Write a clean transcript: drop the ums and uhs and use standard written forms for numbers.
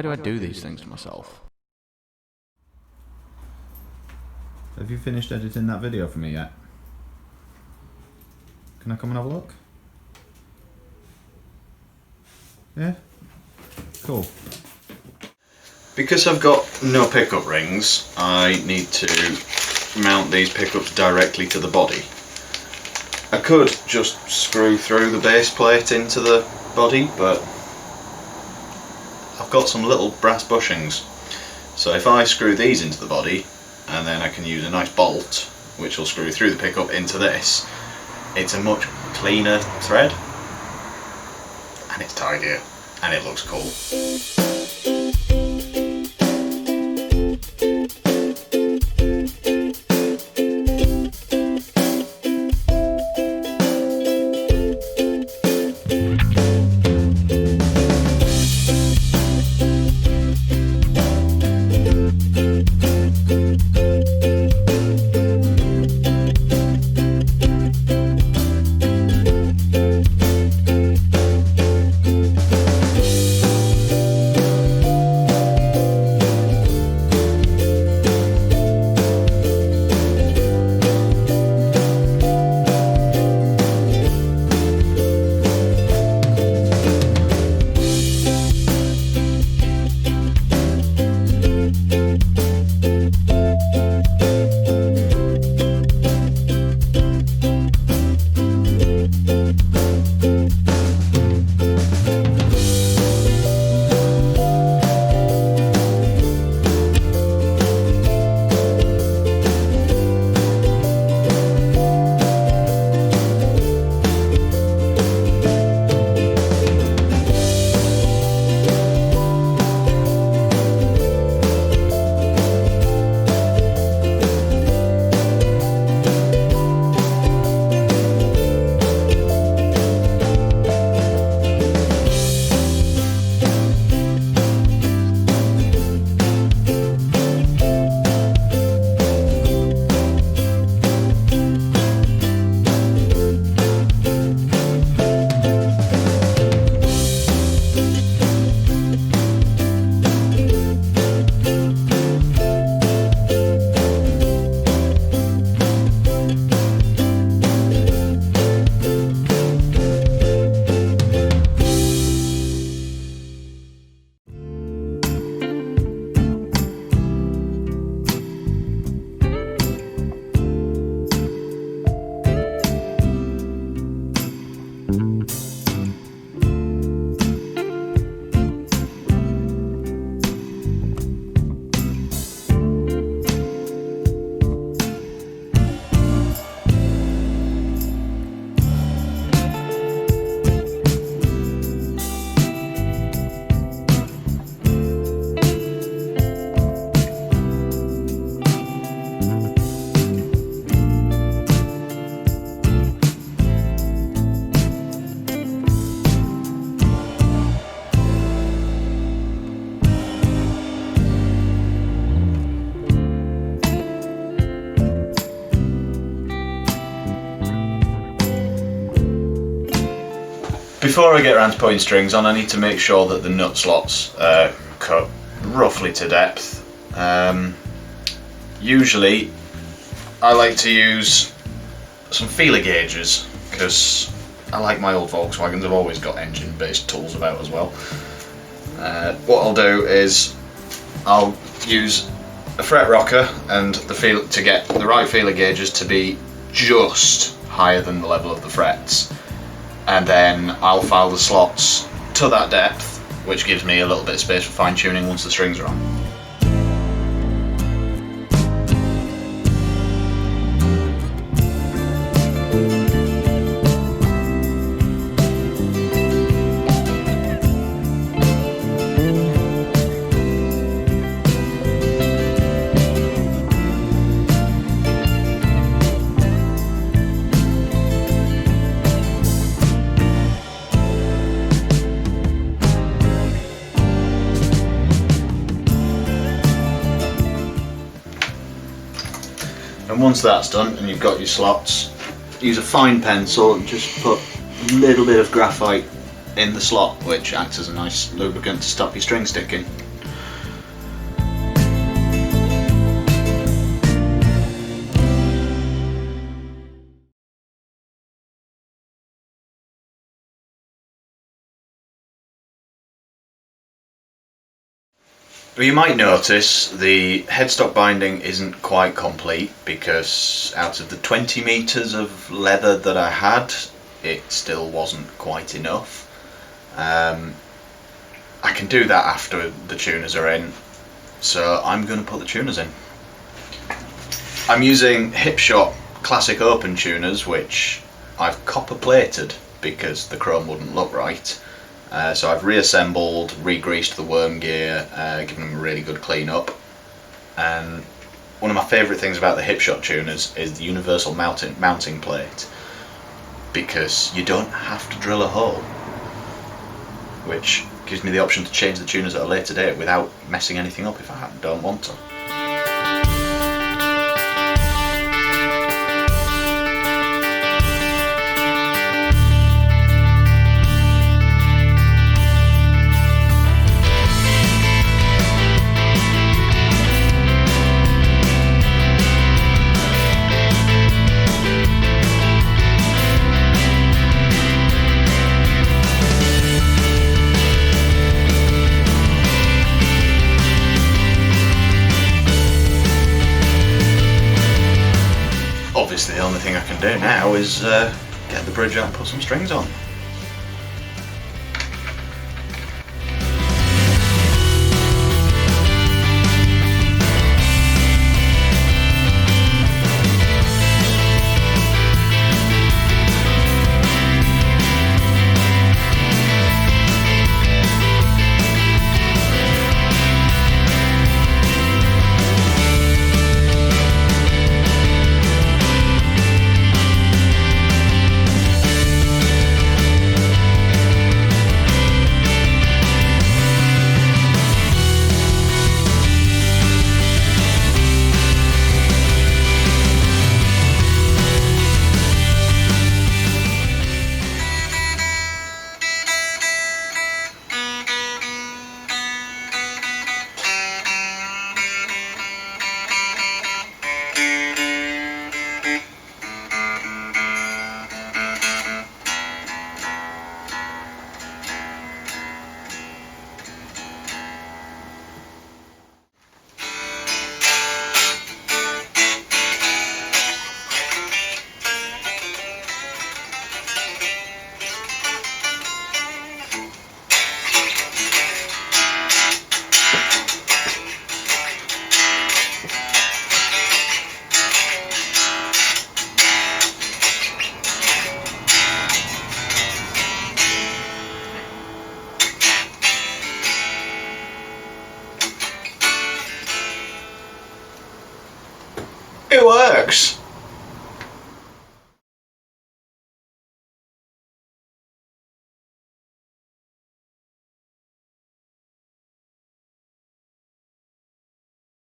Why do I do these things to myself? Have you finished editing that video for me yet? Can I come and have a look? Yeah? Cool. Because I've got no pickup rings, I need to mount these pickups directly to the body. I could just screw through the base plate into the body, but I've got some little brass bushings. So if I screw these into the body, and then I can use a nice bolt, which will screw through the pickup into this, it's a much cleaner thread, and it's tidier, and it looks cool. Before I get around to putting strings on, I need to make sure that the nut slots are cut roughly to depth. Usually I like to use some feeler gauges because I like my old Volkswagens, I've always got engine based tools about as well. What I'll do is I'll use a fret rocker and to get the right feeler gauges to be just higher than the level of the frets, and then I'll file the slots to that depth, which gives me a little bit of space for fine tuning once the strings are on. And once that's done and you've got your slots, use a fine pencil and just put a little bit of graphite in the slot, which acts as a nice lubricant to stop your string sticking. Well, you might notice the headstock binding isn't quite complete because out of the 20 metres of leather that I had, it still wasn't quite enough. I can do that after the tuners are in, so I'm going to put the tuners in. I'm using Hipshot Classic Open tuners, which I've copper plated because the chrome wouldn't look right. So I've reassembled, re-greased the worm gear, given them a really good clean up. And one of my favourite things about the Hipshot tuners is the universal mounting plate, because you don't have to drill a hole, which gives me the option to change the tuners at a later date without messing anything up if I don't want to. Obviously the only thing I can do now is get the bridge out and put some strings on.